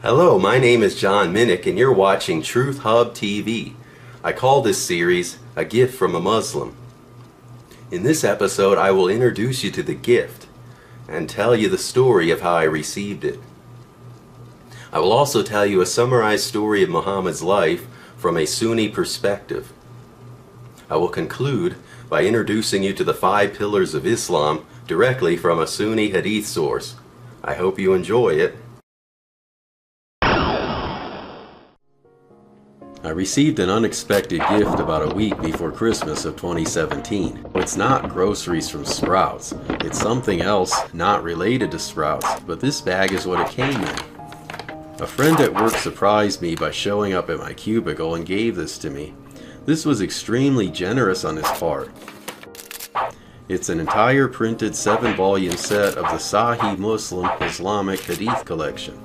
Hello, my name is John Mynyk and you're watching Truth Hub TV. I call this series A Gift from a Muslim. In this episode I will introduce you to the gift and tell you the story of how I received it. I will also tell you a summarized story of Muhammad's life from a Sunni perspective. I will conclude by introducing you to the 5 pillars of Islam directly from a Sunni Hadith source. I hope you enjoy it. I received an unexpected gift about a week before Christmas of 2017. It's not groceries from Sprouts. It's something else not related to Sprouts, but this bag is what it came in. A friend at work surprised me by showing up at my cubicle and gave this to me. This was extremely generous on his part. It's an entire printed 7-volume set of the Sahih Muslim Islamic Hadith collection.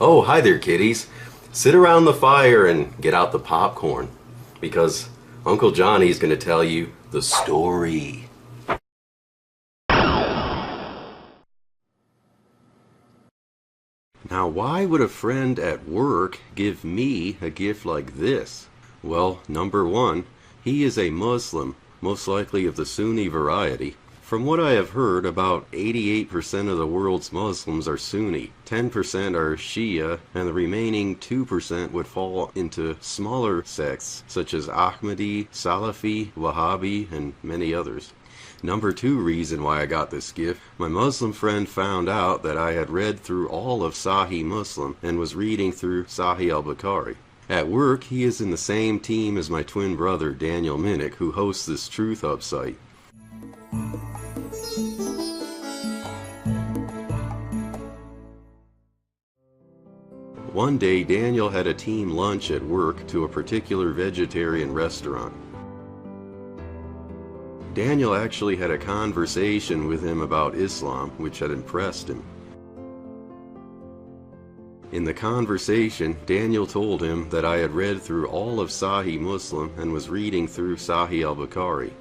Oh, hi there, kiddies. Sit around the fire and get out the popcorn, because Uncle Johnny's going to tell you the story. Now, why would a friend at work give me a gift like this? Well, number one, he is a Muslim, most likely of the Sunni variety. From what I have heard, about 88% of the world's Muslims are Sunni, 10% are Shia, and the remaining 2% would fall into smaller sects such as Ahmadi, Salafi, Wahhabi, and many others. Number 2 reason why I got this gift, my Muslim friend found out that I had read through all of Sahih Muslim and was reading through Sahih al-Bukhari. At work, he is in the same team as my twin brother Daniel Mynyk, who hosts this Truth Hub site. One day, Daniel had a team lunch at work to a particular vegetarian restaurant. Daniel actually had a conversation with him about Islam, which had impressed him. In the conversation, Daniel told him that I had read through all of Sahih Muslim and was reading through Sahih al-Bukhari.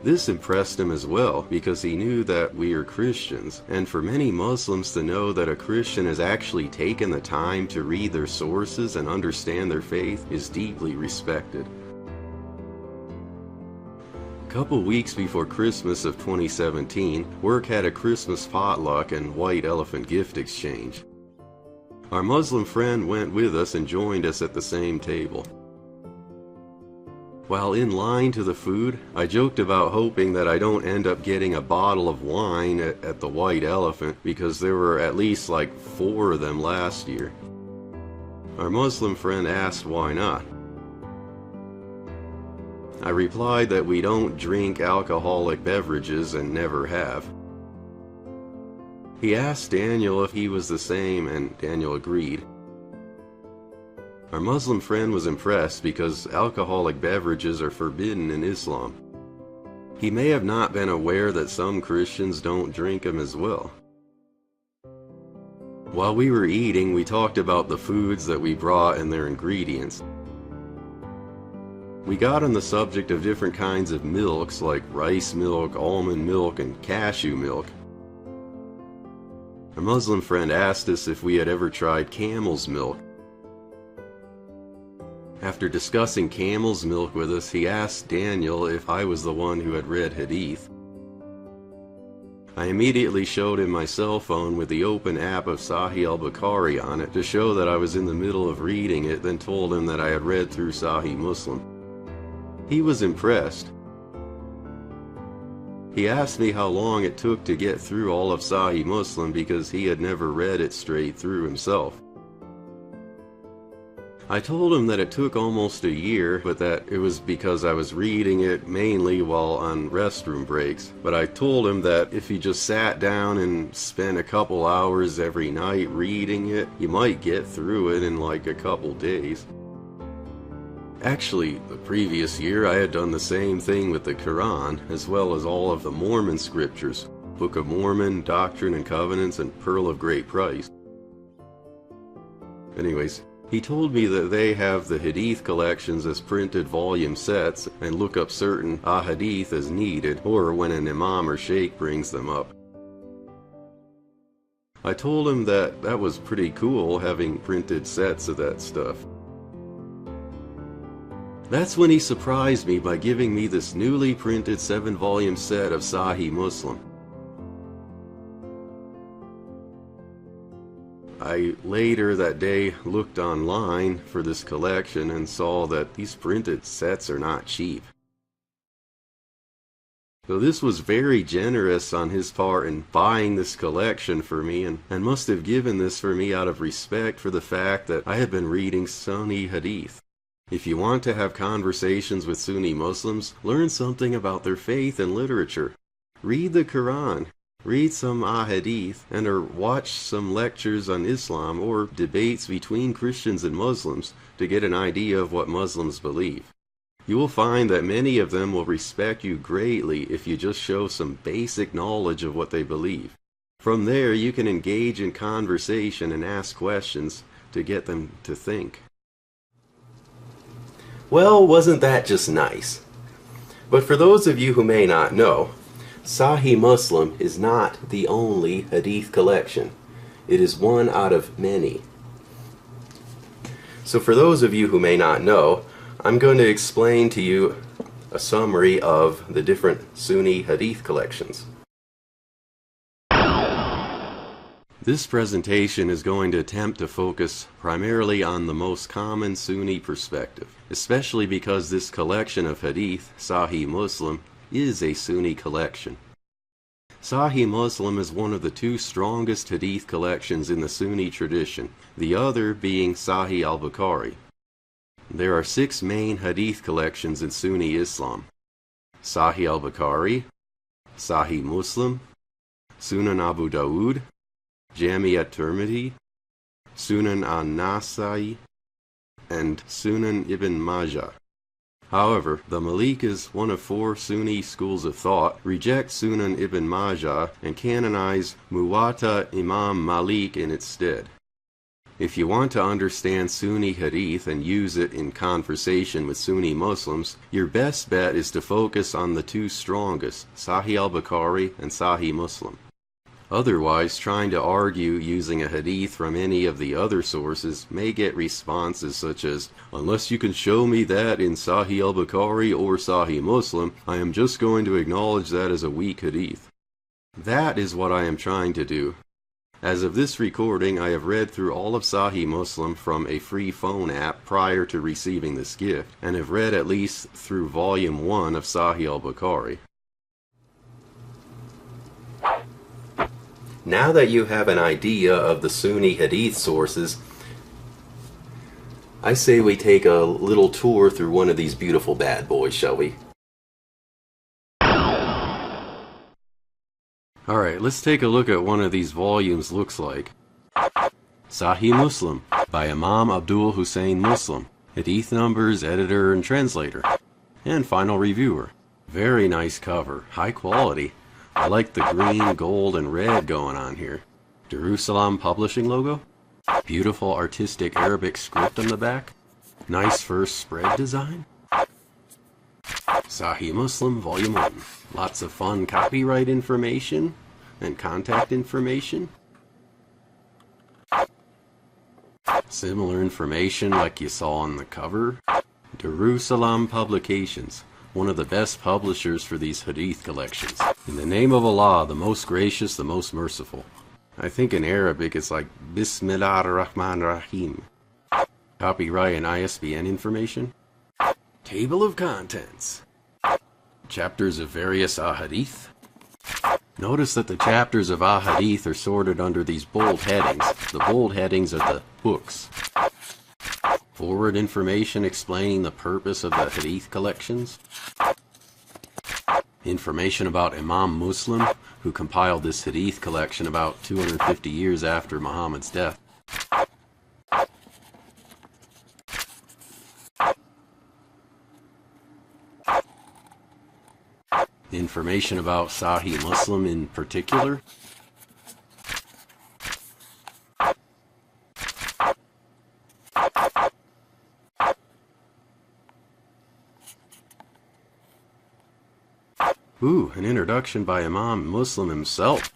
This impressed him as well because he knew that we are Christians, and for many Muslims to know that a Christian has actually taken the time to read their sources and understand their faith is deeply respected. A couple weeks before Christmas of 2017, work had a Christmas potluck and white elephant gift exchange. Our Muslim friend went with us and joined us at the same table. While in line to the food, I joked about hoping that I don't end up getting a bottle of wine at the White Elephant because there were at least like 4 of them last year. Our Muslim friend asked why not. I replied that we don't drink alcoholic beverages and never have. He asked Daniel if he was the same, and Daniel agreed. Our Muslim friend was impressed because alcoholic beverages are forbidden in Islam. He may have not been aware that some Christians don't drink them as well. While we were eating, we talked about the foods that we brought and their ingredients. We got on the subject of different kinds of milks like rice milk, almond milk, and cashew milk. Our Muslim friend asked us if we had ever tried camel's milk. After discussing camel's milk with us, he asked Daniel if I was the one who had read Hadith. I immediately showed him my cell phone with the open app of Sahih al-Bukhari on it to show that I was in the middle of reading it, then told him that I had read through Sahih Muslim. He was impressed. He asked me how long it took to get through all of Sahih Muslim because he had never read it straight through himself. I told him that it took almost a year, but that it was because I was reading it mainly while on restroom breaks. But I told him that if he just sat down and spent a couple hours every night reading it, you might get through it in like a couple days. Actually, the previous year I had done the same thing with the Qur'an, as well as all of the Mormon scriptures, Book of Mormon, Doctrine and Covenants, and Pearl of Great Price. Anyways, he told me that they have the Hadith collections as printed volume sets and look up certain ahadith as needed, or when an imam or sheikh brings them up. I told him that that was pretty cool, having printed sets of that stuff. That's when he surprised me by giving me this newly printed 7-volume set of Sahih Muslim. I later that day looked online for this collection and saw that these printed sets are not cheap. So this was very generous on his part in buying this collection for me, and must have given this for me out of respect for the fact that I had been reading Sunni Hadith. If you want to have conversations with Sunni Muslims, learn something about their faith and literature. Read the Quran, read some ahadith, and or watch some lectures on Islam or debates between Christians and Muslims to get an idea of what Muslims believe. You will find that many of them will respect you greatly if you just show some basic knowledge of what they believe. From there, you can engage in conversation and ask questions to get them to think. Well, wasn't that just nice? But for those of you who may not know, Sahih Muslim is not the only hadith collection. It is one out of many. So for those of you who may not know, I'm going to explain to you a summary of the different Sunni hadith collections. This presentation is going to attempt to focus primarily on the most common Sunni perspective, especially because this collection of hadith, Sahih Muslim, is a Sunni collection. Sahih Muslim is one of the two strongest hadith collections in the Sunni tradition, the other being Sahih al-Bukhari. There are 6 main hadith collections in Sunni Islam: Sahih al-Bukhari, Sahih Muslim, Sunan Abu Dawud, Jami at-Tirmidhi, Sunan an-Nasa'i, and Sunan ibn Majah. However, the Malikas, one of 4 Sunni schools of thought, reject Sunan ibn Majah and canonize Muwatta Imam Malik in its stead. If you want to understand Sunni hadith and use it in conversation with Sunni Muslims, your best bet is to focus on the 2 strongest, Sahih al-Bukhari and Sahih Muslim. Otherwise, trying to argue using a hadith from any of the other sources may get responses such as, "Unless you can show me that in Sahih al-Bukhari or Sahih Muslim, I am just going to acknowledge that as a weak hadith." That is what I am trying to do. As of this recording, I have read through all of Sahih Muslim from a free phone app prior to receiving this gift, and have read at least through volume 1 of Sahih al-Bukhari. Now that you have an idea of the Sunni hadith sources, I say we take a little tour through one of these beautiful bad boys, shall we? Alright, let's take a look at one of these volumes looks like. Sahih Muslim by Imam Abdul Hussein Muslim. Hadith numbers, editor, and translator. And final reviewer. Very nice cover, high quality. I like the green, gold, and red going on here. Jerusalem publishing logo. Beautiful artistic Arabic script on the back. Nice first spread design. Sahih Muslim Volume 1. Lots of fun copyright information and contact information. Similar information like you saw on the cover. Jerusalem Publications, one of the best publishers for these hadith collections. In the name of Allah, the most gracious, the most merciful. I think in Arabic it's like Bismillah ar-Rahman ar-Rahim. Copyright and ISBN information. Table of contents. Chapters of various ahadith. Notice that the chapters of ahadith are sorted under these bold headings. The bold headings are the books. Forward information explaining the purpose of the hadith collections. Information about Imam Muslim, who compiled this hadith collection about 250 years after Muhammad's death. Information about Sahih Muslim in particular? Ooh, an introduction by Imam Muslim himself.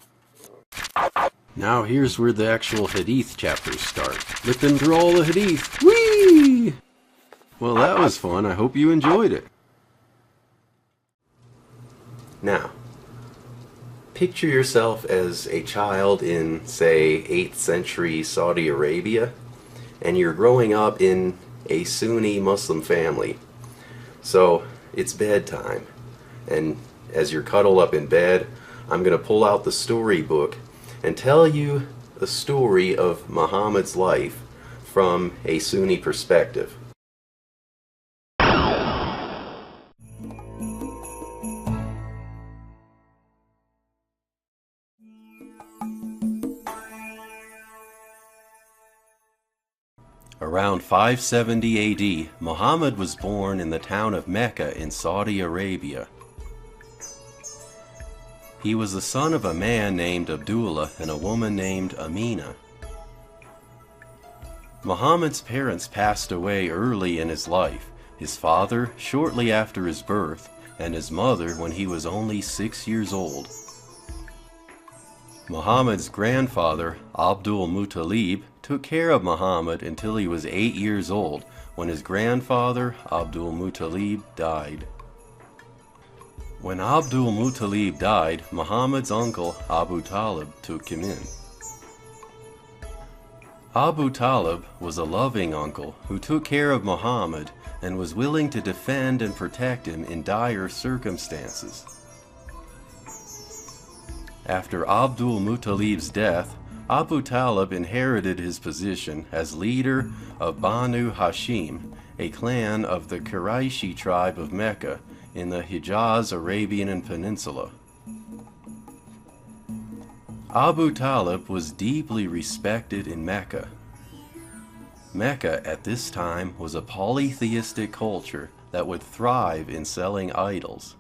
Now here's where the actual Hadith chapters start. Flipping through all the Hadith. Whee! Well, that was fun. I hope you enjoyed it. Now, picture yourself as a child in, say, 8th century Saudi Arabia, and you're growing up in a Sunni Muslim family. So, it's bedtime, and as you're cuddled up in bed, I'm going to pull out the storybook and tell you the story of Muhammad's life from a Sunni perspective. Around 570 AD, Muhammad was born in the town of Mecca in Saudi Arabia. He was the son of a man named Abdullah and a woman named Amina. Muhammad's parents passed away early in his life, his father shortly after his birth, and his mother when he was only 6 years old. Muhammad's grandfather, Abdul Muttalib, took care of Muhammad until he was 8 years old, when his grandfather, Abdul Muttalib, died. When Abdul Muttalib died, Muhammad's uncle, Abu Talib, took him in. Abu Talib was a loving uncle who took care of Muhammad and was willing to defend and protect him in dire circumstances. After Abdul Muttalib's death, Abu Talib inherited his position as leader of Banu Hashim, a clan of the Qurayshi tribe of Mecca in the Hijaz Arabian Peninsula. Abu Talib was deeply respected in Mecca. Mecca at this time was a polytheistic culture that would thrive in selling idols.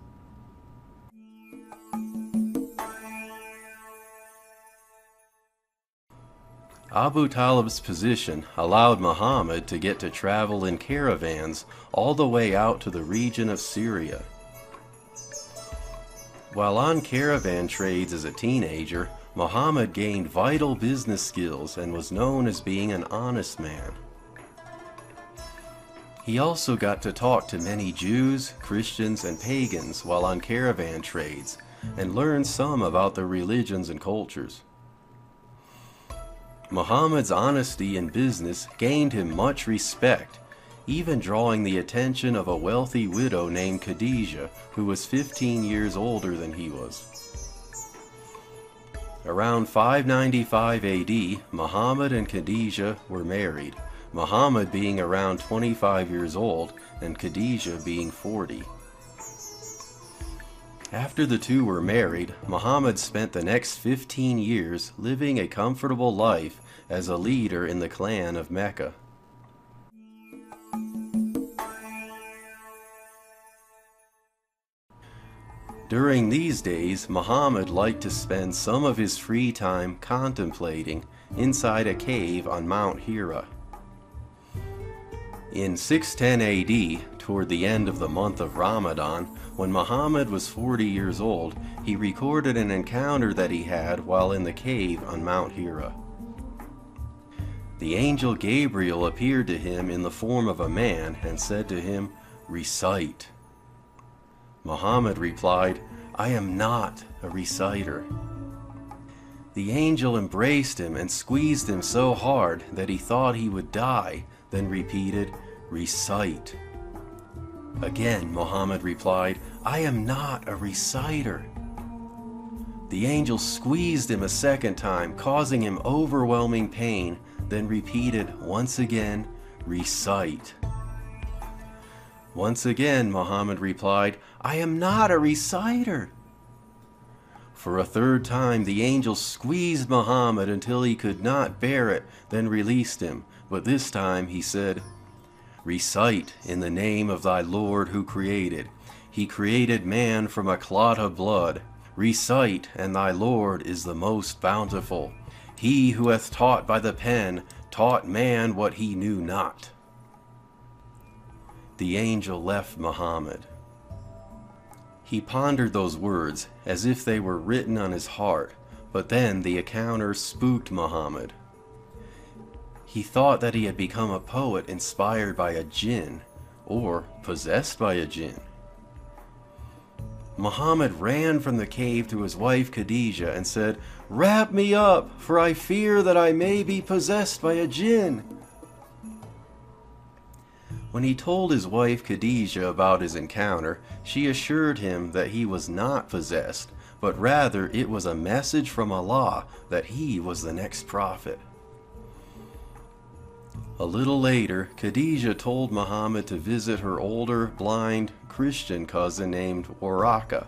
Abu Talib's position allowed Muhammad to get to travel in caravans all the way out to the region of Syria. While on caravan trades as a teenager, Muhammad gained vital business skills and was known as being an honest man. He also got to talk to many Jews, Christians, and pagans while on caravan trades, and learn some about their religions and cultures. Muhammad's honesty in business gained him much respect, even drawing the attention of a wealthy widow named Khadijah, who was 15 years older than he was. Around 595 AD, Muhammad and Khadijah were married, Muhammad being around 25 years old and Khadijah being 40. After the two were married, Muhammad spent the next 15 years living a comfortable life as a leader in the clan of Mecca. During these days, Muhammad liked to spend some of his free time contemplating inside a cave on Mount Hira. In 610 AD, toward the end of the month of Ramadan, when Muhammad was 40 years old, he recorded an encounter that he had while in the cave on Mount Hira. The angel Gabriel appeared to him in the form of a man and said to him, "Recite." Muhammad replied, "I am not a reciter." The angel embraced him and squeezed him so hard that he thought he would die, then repeated, "Recite." Again, Muhammad replied, "I am not a reciter." The angel squeezed him a second time, causing him overwhelming pain, then repeated once again, "Recite." Once again, Muhammad replied, "I am not a reciter." For a third time, the angel squeezed Muhammad until he could not bear it, then released him. But this time he said, "Recite in the name of thy Lord who created. He created man from a clot of blood. Recite, and thy Lord is the most bountiful. He who hath taught by the pen taught man what he knew not. The angel left Muhammad. He pondered those words as if they were written on his heart, but then the encounter spooked Muhammad. He thought that he had become a poet inspired by a jinn, or possessed by a jinn. Muhammad ran from the cave to his wife Khadijah and said, "Wrap me up, for I fear that I may be possessed by a jinn." When he told his wife Khadijah about his encounter, she assured him that he was not possessed, but rather it was a message from Allah that he was the next prophet. A little later, Khadijah told Muhammad to visit her older, blind, Christian cousin named Waraka.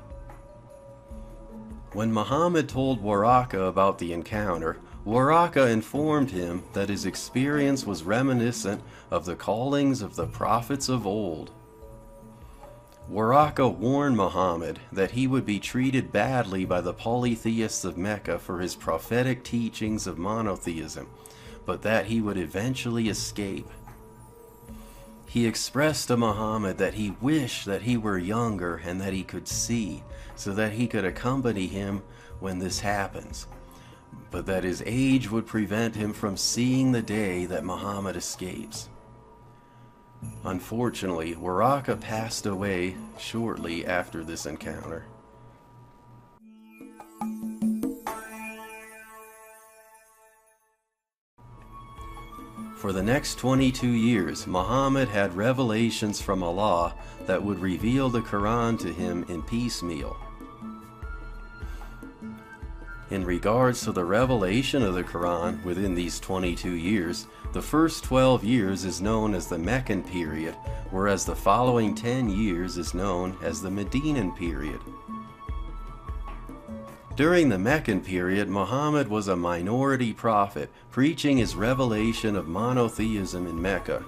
When Muhammad told Waraka about the encounter, Waraka informed him that his experience was reminiscent of the callings of the prophets of old. Waraka warned Muhammad that he would be treated badly by the polytheists of Mecca for his prophetic teachings of monotheism, but that he would eventually escape. He expressed to Muhammad that he wished that he were younger and that he could see, so that he could accompany him when this happens, but that his age would prevent him from seeing the day that Muhammad escapes. Unfortunately, Waraka passed away shortly after this encounter. For the next 22 years, Muhammad had revelations from Allah that would reveal the Qur'an to him in piecemeal. In regards to the revelation of the Qur'an within these 22 years, the first 12 years is known as the Meccan period, whereas the following 10 years is known as the Medinan period. During the Meccan period, Muhammad was a minority prophet, preaching his revelation of monotheism in Mecca.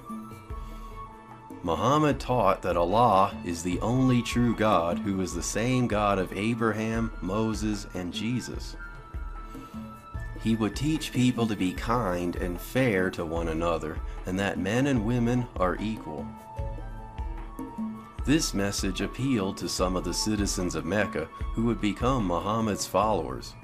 Muhammad taught that Allah is the only true God, who is the same God of Abraham, Moses, and Jesus. He would teach people to be kind and fair to one another, and that men and women are equal. This message appealed to some of the citizens of Mecca who would become Muhammad's followers.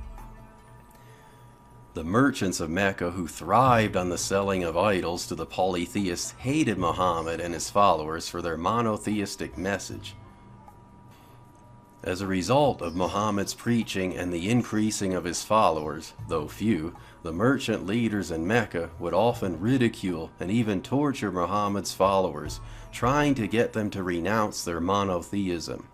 The merchants of Mecca, who thrived on the selling of idols to the polytheists, hated Muhammad and his followers for their monotheistic message. As a result of Muhammad's preaching and the increasing of his followers, though few, the merchant leaders in Mecca would often ridicule and even torture Muhammad's followers, trying to get them to renounce their monotheism.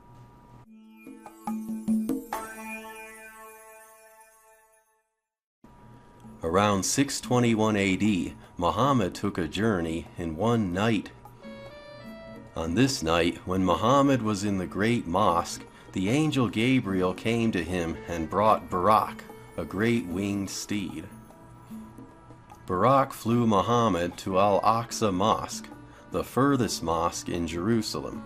Around 621 AD, Muhammad took a journey in one night. On this night, when Muhammad was in the great mosque, the angel Gabriel came to him and brought Buraq, a great winged steed. Buraq flew Muhammad to Al-Aqsa Mosque, the furthest mosque in Jerusalem.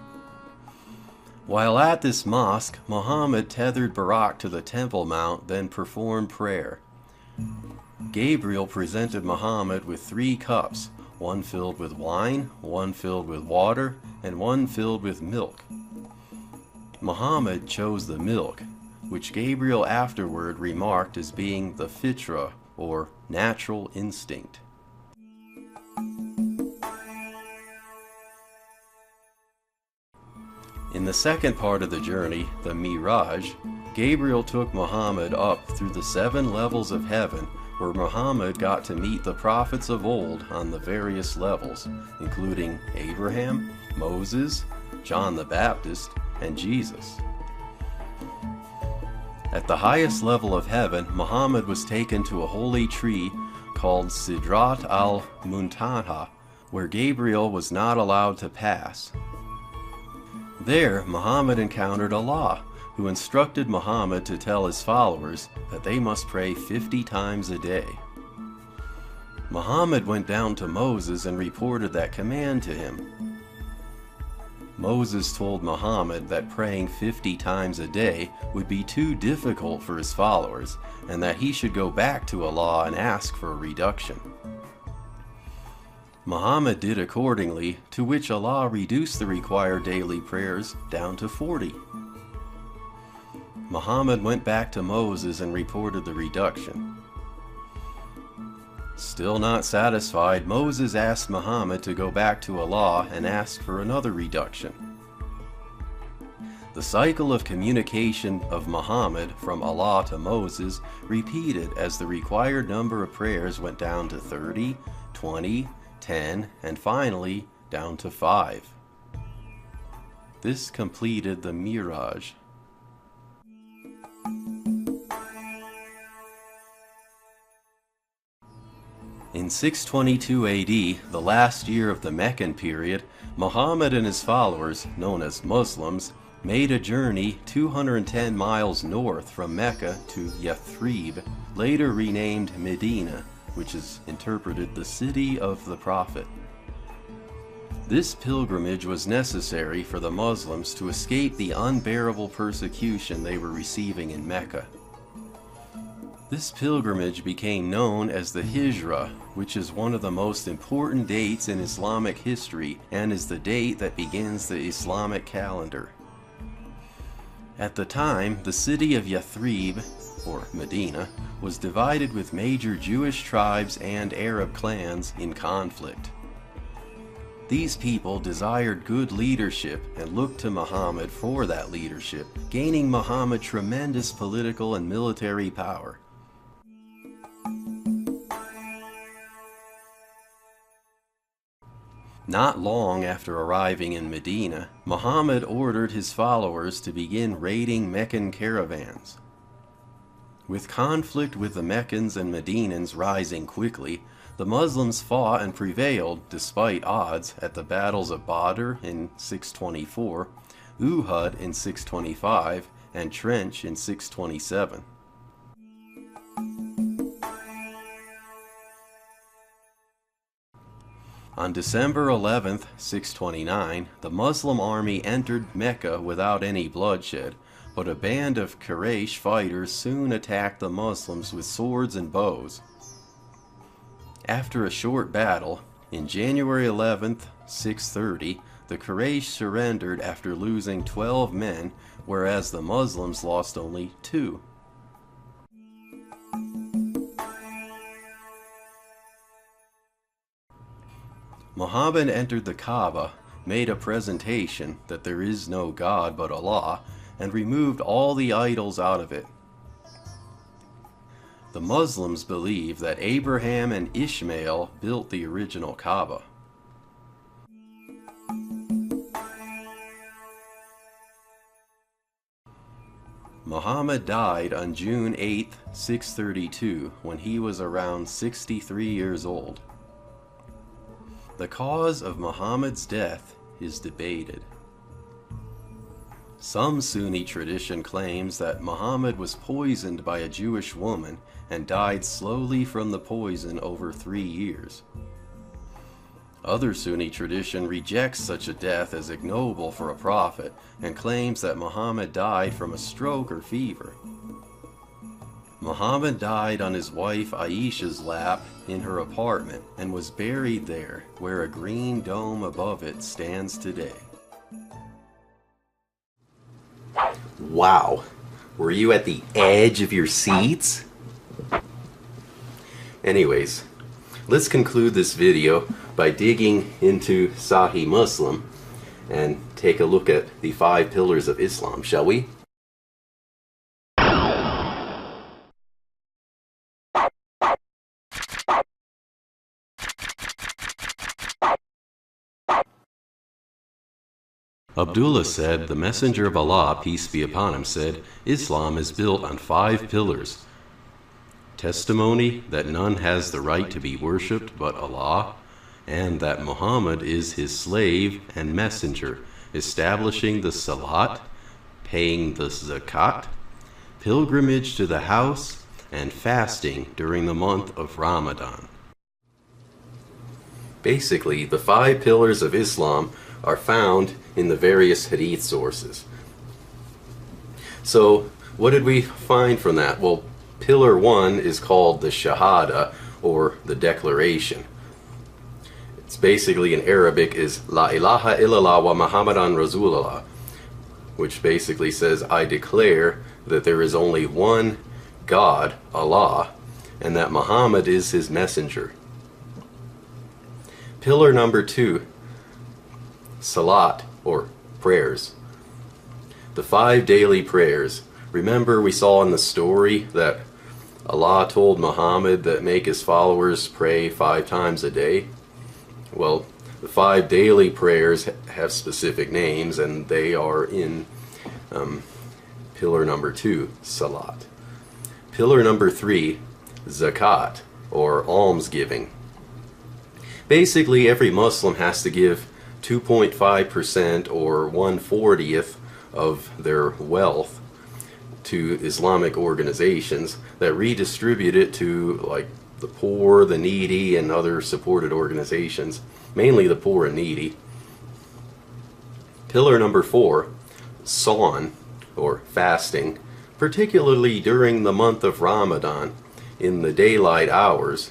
While at this mosque, Muhammad tethered Buraq to the Temple Mount, then performed prayer. Gabriel presented Muhammad with 3 cups, one filled with wine, one filled with water, and one filled with milk. Muhammad chose the milk, which Gabriel afterward remarked as being the fitra, or natural instinct. In the second part of the journey, the Miraj, Gabriel took Muhammad up through the 7 levels of heaven, where Muhammad got to meet the prophets of old on the various levels, including Abraham, Moses, John the Baptist, and Jesus. At the highest level of heaven, Muhammad was taken to a holy tree called Sidrat al-Muntaha, where Gabriel was not allowed to pass. There, Muhammad encountered Allah, who instructed Muhammad to tell his followers that they must pray 50 times a day. Muhammad went down to Moses and reported that command to him. Moses told Muhammad that praying 50 times a day would be too difficult for his followers, and that he should go back to Allah and ask for a reduction. Muhammad did accordingly, to which Allah reduced the required daily prayers down to 40. Muhammad went back to Moses and reported the reduction. Still not satisfied, Moses asked Muhammad to go back to Allah and ask for another reduction. The cycle of communication of Muhammad from Allah to Moses repeated as the required number of prayers went down to 30, 20, 10, and finally down to 5. This completed the Miraj. In 622 AD, the last year of the Meccan period, Muhammad and his followers, known as Muslims, made a journey 210 miles north from Mecca to Yathrib, later renamed Medina, which is interpreted the city of the Prophet. This pilgrimage was necessary for the Muslims to escape the unbearable persecution they were receiving in Mecca. This pilgrimage became known as the Hijra, which is one of the most important dates in Islamic history and is the date that begins the Islamic calendar. At the time, the city of Yathrib, or Medina, was divided with major Jewish tribes and Arab clans in conflict. These people desired good leadership and looked to Muhammad for that leadership, gaining Muhammad tremendous political and military power. Not long after arriving in Medina, Muhammad ordered his followers to begin raiding Meccan caravans. With conflict with the Meccans and Medinans rising quickly, the Muslims fought and prevailed despite odds at the battles of Badr in 624, Uhud in 625, and Trench in 627. On December 11th, 629, the Muslim army entered Mecca without any bloodshed, but a band of Quraysh fighters soon attacked the Muslims with swords and bows. After a short battle, in January 11th, 630, the Quraysh surrendered after losing 12 men, whereas the Muslims lost only 2. Muhammad entered the Kaaba, made a presentation that there is no God but Allah, and removed all the idols out of it. The Muslims believe that Abraham and Ishmael built the original Kaaba. Muhammad died on June 8, 632, when he was around 63 years old. The cause of Muhammad's death is debated. Some Sunni tradition claims that Muhammad was poisoned by a Jewish woman and died slowly from the poison over 3 years. Other Sunni tradition rejects such a death as ignoble for a prophet and claims that Muhammad died from a stroke or fever. Muhammad died on his wife Aisha's lap in her apartment and was buried there, where a green dome above it stands today. Wow, were you at the edge of your seats? Anyways, let's conclude this video by digging into Sahih Muslim and take a look at the 5 pillars of Islam, shall we? Abdullah said, the Messenger of Allah, peace be upon him, said, Islam is built on 5 pillars. Testimony that none has the right to be worshipped but Allah, and that Muhammad is his slave and messenger, establishing the Salat, paying the Zakat, pilgrimage to the house, and fasting during the month of Ramadan. Basically, the 5 pillars of Islam are found in the various Hadith sources. So, what did we find from that? Well, pillar 1 is called the Shahada, or the declaration. It's basically in Arabic is La ilaha illallah wa Muhammadan Rasulullah, which basically says, I declare that there is only one God, Allah, and that Muhammad is his messenger. Pillar number 2, Salat, or prayers. The 5 daily prayers. Remember we saw in the story that Allah told Muhammad that make his followers pray 5 times a day? Well, the 5 daily prayers have specific names, and they are in pillar number 2, Salat. Pillar number 3, Zakat, or almsgiving. Basically, every Muslim has to give 2.5% or 1/40th of their wealth to Islamic organizations that redistribute it to like the poor, the needy, and other supported organizations, mainly the poor and needy. Pillar number 4, Sawn, or fasting, particularly during the month of Ramadan, in the daylight hours.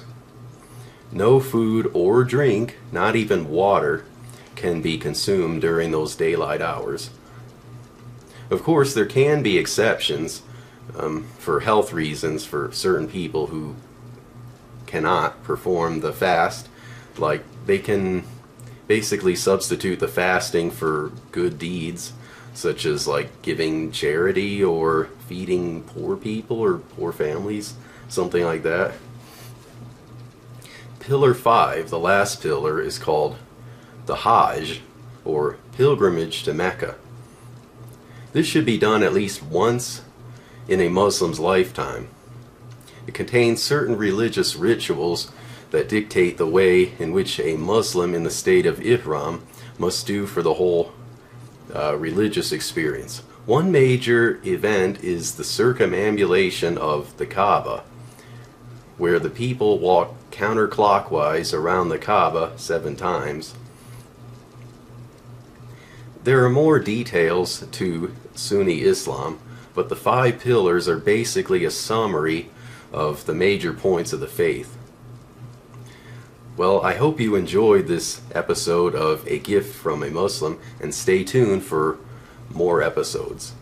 No food or drink, not even water, can be consumed during those daylight hours. Of course, there can be exceptions for health reasons for certain people who cannot perform the fast. Like, they can basically substitute the fasting for good deeds, such as like giving charity or feeding poor people or poor families, something like that. Pillar 5, the last pillar, is called the Hajj, or pilgrimage to Mecca. This should be done at least once in a Muslim's lifetime. It contains certain religious rituals that dictate the way in which a Muslim in the state of Ihram must do for the whole religious experience. One major event is the circumambulation of the Kaaba, where the people walk counterclockwise around the Kaaba 7 times. There are more details to Sunni Islam, but the 5 pillars are basically a summary of the major points of the faith. Well, I hope you enjoyed this episode of A Gift from a Muslim, and stay tuned for more episodes.